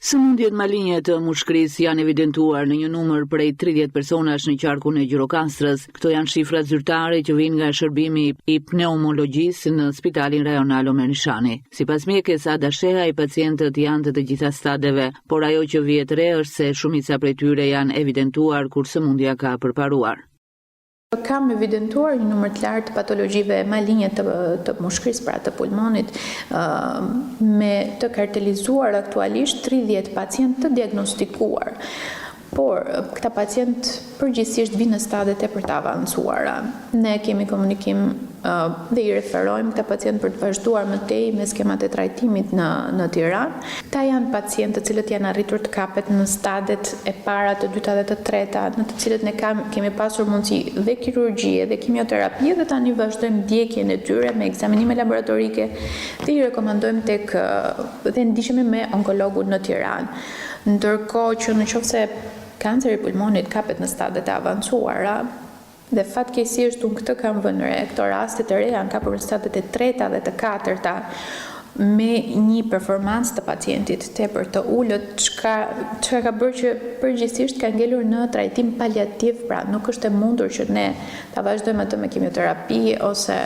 Sëmundjet malinje të mushkërisë janë evidentuar në një numër prej 30 personash në qarkun e Gjirokastrës. Këto janë shifrat zyrtare që vijnë nga shërbimi i pneumologjisë në Spitalin Rajonal Omer Nishani. Sipas mjekes Ada Sheha, pacientët janë të gjitha stadeve, por ajo që vjet re është se shumica prej tyre janë evidentuar kur sëmundja ka përparuar. Kam evidentuar një numër të lartë të patologjive malinje të mushkërisë, pra të pulmonit, me të kartelizuar aktualisht 30 pacientë të diagnostikuar. Por këta pacientë përgjithsisht vinë në stade tepër të avancuara. Ne kemi komunikim dhe i referojmë këta pacientë për të vazhduar më tej me skemat e trajtimit në Tiranë. Këta janë pacientë të cilët janë arritur të kapet në stadet e para, të dyta dhe të treta, në të cilët ne kemi pasur mundësi dhe kirurgjie dhe kimioterapie, dhe tani vazhdojmë ndjekjen e tyre me ekzaminime laboratorike dhe i rekomandojmë dhe ndiqemi me onkologun në Tiranë. Ndërkohë që nëse kanceri i pulmonit kapet në stadet e avancuara, dhe fatkeqësisht unë këtë kam vënë re, këto raste të reja janë kapur në stadet e treta dhe të katërta, me një performancë të pacientit tepër të ulët, çka ka bërë që përgjithsisht ka ngelur në trajtim paliativ, pra nuk është e mundur që ne ta vazhdojmë atë me kimioterapi ose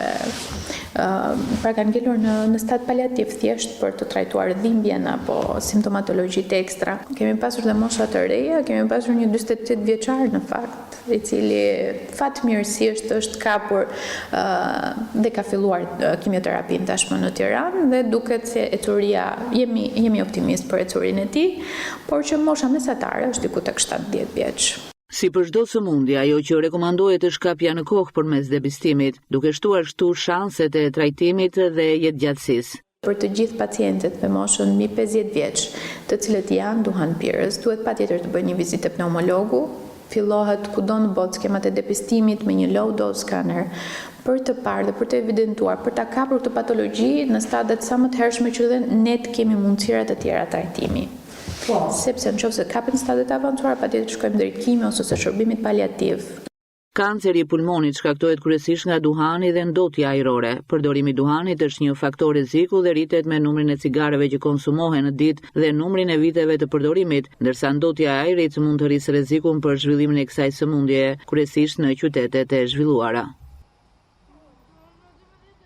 pra kanë ngelur në stad paliativ thjesht për të trajtuar dhimbjen apo simptomatologjitë ekstra. Kemi pasur dhe mosha të reja, kemi pasur një 48 vjeçar në fakt, i cili fatmirësisht është kapur dhe ka filluar kimioterapin tashmë në Tiranë, dhe duket se ecuria, jemi optimist për ecurinë e tij, por që mosha mesatare është diku tek 70 vjeç. Si për çdo sëmundje, ajo që rekomandohet është kapja në kohë përmes debistimit, duke shtuar kështu shanset e trajtimit dhe jetëgjatësisë. Për të gjithë pacientët me moshën mbi 50 vjeç, të cilët janë duhanpirës, duhet patjetër të bëjnë një vizitë te pneumologu. Fillohet kudo në botë skemat e depistimit me një low dose scanner për të parë dhe për të evidentuar, për ta kapur këtë patologji në stadet sa më të hershme që dhe ne të kemi mundësira të tjera trajtimi. Sepse nëse kapet në stadet e avancuara, patjetër shkojmë drejt kimio ose shërbimit paliativ. Kanceri i pulmonit shkaktohet kryesisht nga duhani dhe ndotja ajrore. Përdorimi i duhanit është një faktor rreziku dhe rritet me numrin e cigareve që konsumohen në ditë dhe numrin e viteve të përdorimit, ndërsa ndotja e ajrit mund të rrisë rrezikun për zhvillimin e kësaj sëmundjeje, kryesisht në qytetet e zhvilluara.